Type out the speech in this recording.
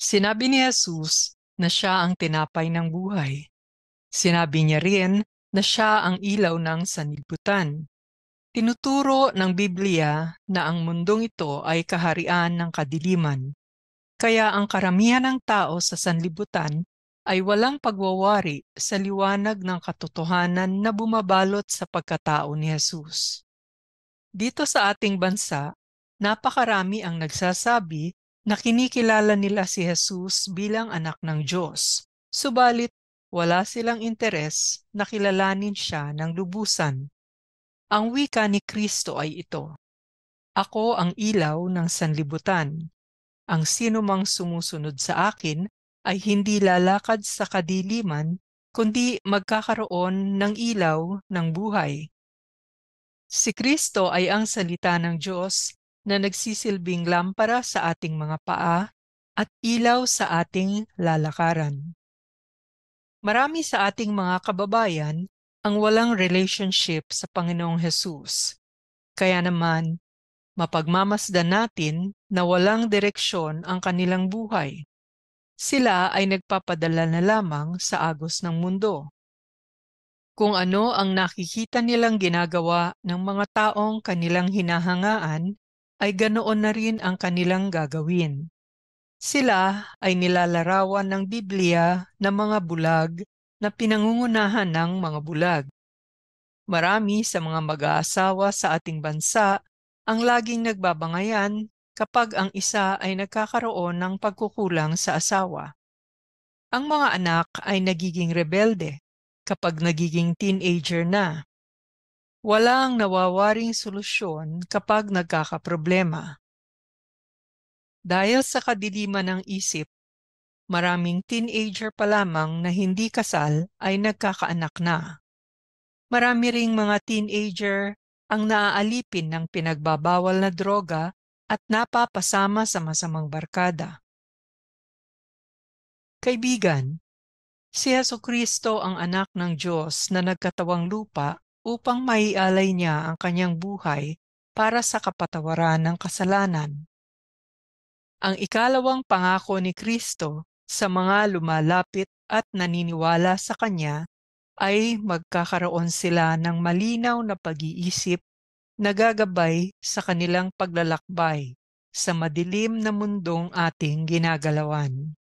Sinabi ni Jesus na siya ang tinapay ng buhay. Sinabi niya rin na siya ang ilaw ng sanlibutan. Tinuturo ng Biblia na ang mundong ito ay kaharian ng kadiliman. Kaya ang karamihan ng tao sa sanlibutan ay walang pagwawari sa liwanag ng katotohanan na bumabalot sa pagkatao ni Jesus. Dito sa ating bansa, napakarami ang nagsasabi na kinikilala nila si Jesus bilang anak ng Diyos. Subalit, wala silang interes na kilalanin siya ng lubusan. Ang wika ni Kristo ay ito: "Ako ang ilaw ng sanlibutan. Ang sinumang sumusunod sa akin ay hindi lalakad sa kadiliman, kundi magkakaroon ng ilaw ng buhay." Si Kristo ay ang salita ng Diyos na nagsisilbing lampara sa ating mga paa at ilaw sa ating lalakaran. Marami sa ating mga kababayan ang walang relationship sa Panginoong Hesus. Kaya naman, mapagmamasdan natin na walang direksyon ang kanilang buhay. Sila ay nagpapadala na lamang sa agos ng mundo. Kung ano ang nakikita nilang ginagawa ng mga taong kanilang hinahangaan, ay ganoon na rin ang kanilang gagawin. Sila ay nilalarawan ng Biblia na mga bulag na pinangungunahan ng mga bulag. Marami sa mga mag-aasawa sa ating bansa ang laging nagbabangayan kapag ang isa ay nagkakaroon ng pagkukulang sa asawa. Ang mga anak ay nagiging rebelde kapag nagiging teenager na. Walang nawawaring solusyon kapag nagkakaproblema. Dahil sa kadiliman ng isip, maraming teenager pa lamang na hindi kasal ay nagkakaanak na. Marami ring mga teenager ang naaalipin ng pinagbabawal na droga at napapasama sa masamang barkada. Kaibigan, si Jesucristo ang anak ng Diyos na nagkatawang lupa upang maialay niya ang kanyang buhay para sa kapatawaran ng kasalanan. Ang ikalawang pangako ni Kristo sa mga lumalapit at naniniwala sa Kanya ay magkakaroon sila ng malinaw na pag-iisip na gagabay sa kanilang paglalakbay sa madilim na mundong ating ginagalawan.